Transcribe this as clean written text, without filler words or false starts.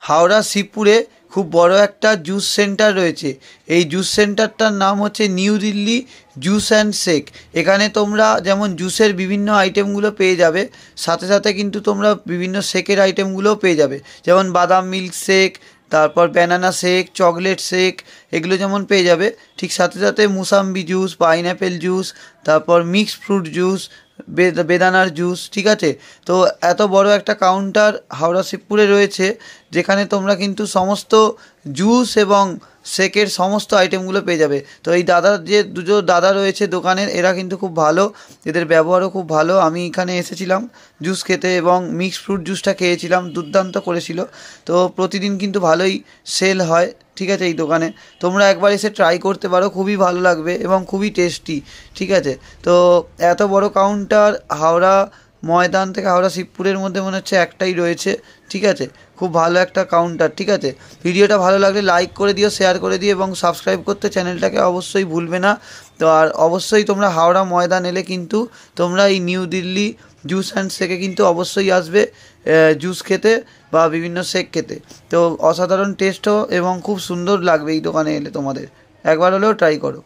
হাওড়া শিবপুরে খুব বড় একটা জুস সেন্টার রয়েছে। এই জুস সেন্টারটার নাম হচ্ছে new Delhi juice and shake. এখানে তোমরা যেমন জুসের বিভিন্ন আইটেমগুলো পেয়ে যাবে, সাথে সাথে কিন্তু তোমরা বিভিন্ন শেকের আইটেমগুলোও পেয়ে যাবে, যেমন বাদাম মিল্ক শেক, তারপর ব্যানানা শেক, চকলেট শেক, এগুলো যেমন পেয়ে যাবে, ঠিক সাথে সাথে মুসাম্বি জুস, পাইনঅ্যাপেল জুস, তারপর মিক্সড ফ্রুট জুস, বেদানার জুস। ঠিক আছে, তো এত বড় একটা কাউন্টার হাওড়া শিবপুরে রয়েছে, যেখানে তোমরা কিন্তু সমস্ত জুস এবং শেকের সমস্ত আইটেমগুলো পেয়ে যাবে। তো এই যে দুটো দাদা রয়েছে দোকানের, এরা কিন্তু খুব ভালো, এদের ব্যবহারও খুব ভালো। আমি এখানে এসেছিলাম জুস খেতে এবং মিক্সড ফ্রুট জুসটা খেয়েছিলাম, দুর্দান্ত করেছিল। তো প্রতিদিন কিন্তু ভালোই সেল হয়। ঠিক আছে, এই দোকানে তোমরা একবার এসে ট্রাই করতে পারো, খুবই ভালো লাগবে এবং খুবই টেস্টি। ঠিক আছে, তো এত বড় কাউন্টার হাওড়া ময়দান থেকে হাওড়া শিবপুরের মধ্যে মনে হচ্ছে একটাই রয়েছে। ঠিক আছে, খুব ভালো একটা কাউন্টার। ঠিক আছে, ভিডিওটা ভালো লাগলে লাইক করে দিও, শেয়ার করে দিও এবং সাবস্ক্রাইব করতে চ্যানেলটাকে অবশ্যই ভুলবে না। তো আর অবশ্যই তোমরা হাওড়া ময়দান এলে কিন্তু তোমরা এই নিউ দিল্লি জুস অ্যান্ড শেকে কিন্তু অবশ্যই আসবে জুস খেতে বা বিভিন্ন শেক খেতে। তো অসাধারণ টেস্টও এবং খুব সুন্দর লাগবে এই দোকানে এলে, তোমাদের একবার হলেও ট্রাই করো।